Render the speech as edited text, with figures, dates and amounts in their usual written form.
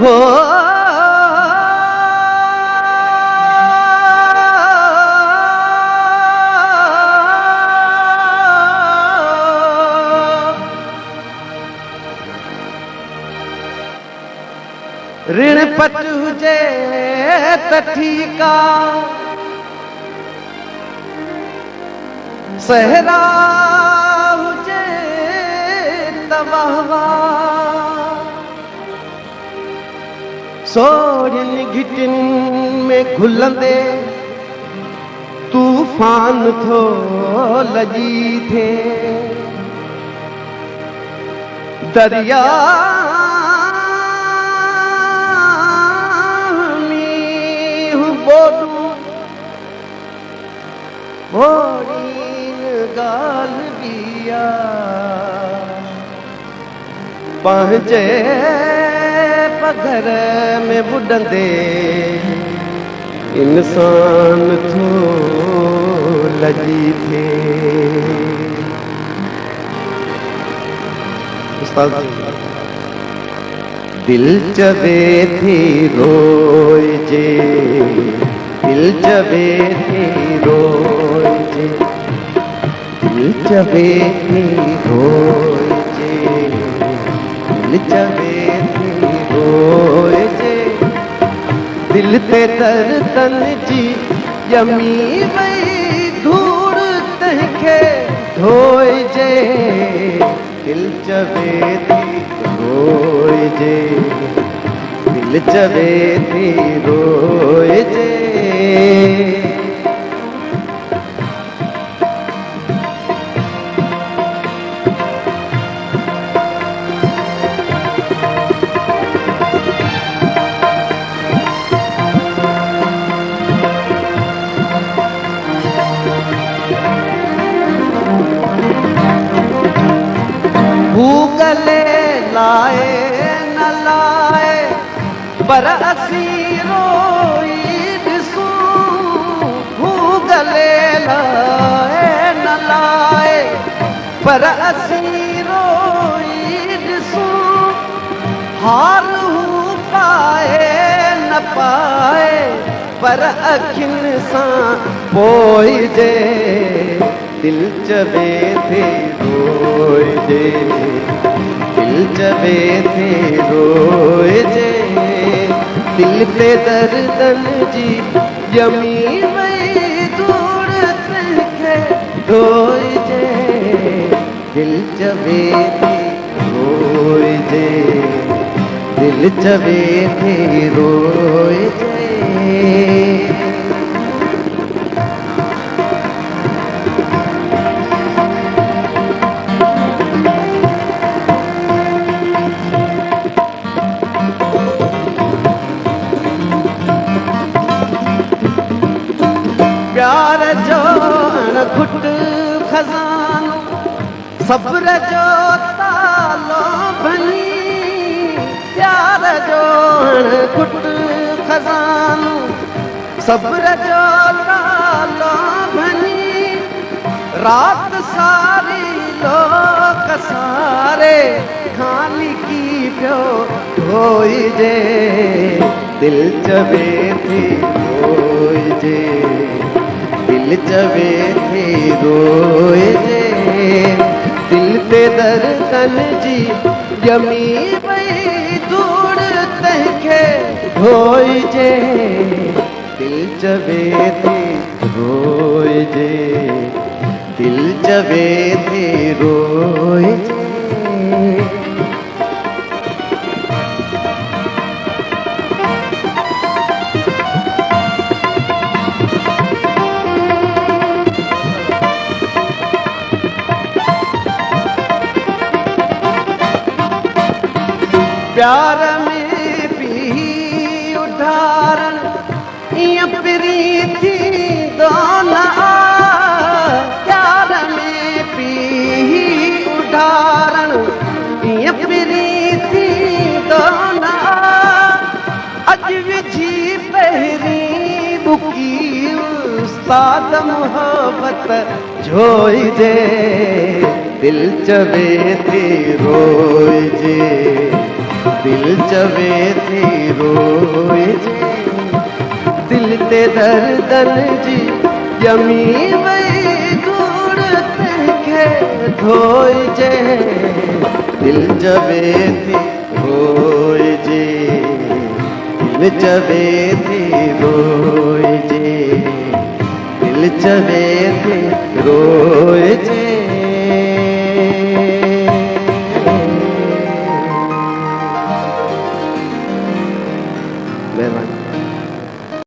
हो ऋण पट हुजे त ठीक आ, सहरा हुजे त वाह वाह, सोड़ियुनि घिटियुनि में घुलंदे तूफान थो लॻी थे, दरिया बोरीन गाल बिया पंहिंजे पघर में बुॾंदे इंसान थो लॻी थे। दिल चवे थी रोइजे, दिल चवे थी रोइजे, दिल चवे थी रोइजे, दिल चवे थी रोइजे, दिल ते दर्दन जी ॼमी वई धूड़ तंहिंखे धोइजे, दिल चवे थी रोइजे, दिल चवे थी रोइजे। गले लाए न लाए पर असीं रोई ॾिसूं, गले लाए न लाए पर असीं रोई ॾिसूं, हाल हू पाए न पाए पर अखियुनि सां पोइजे, दिल चवे थी रोइजे, दिल चवे थी रोइजे, दिल ते दर्दन जी ॼमी वई धूड़ तंहिंखे धोइजे, दिल चवे थी रोइजे, दिल चवे थी रोइजे। प्यार जो अणघुट खज़ानो, सब्र जो तालो भनी, प्यार जो अणघुट खज़ानो, सब्र जो तालो भनी, रात सारी लोक सारे खाली की पियो धोइजे, दिल चवे थी रोइजे, दिल चवे थी रोइजे, दिल ते दर्दन जी ॼमी वई धूड़ तंहिंखे धोइजे, दिल चवे थी रोइजे, दिल चवे थी रोइजे। प्यार में पी साद मोहब्बत जोइजे दिल चवे थी रोइजे दिल चवे थी रोइजे दिल ते दर्दन जी यमी वई दूर तंहिंखे धोइजे दिल चवे थी रोइजे दिल चवे थी रोइजे दिल चवे थी रोइजे मेहरबानी।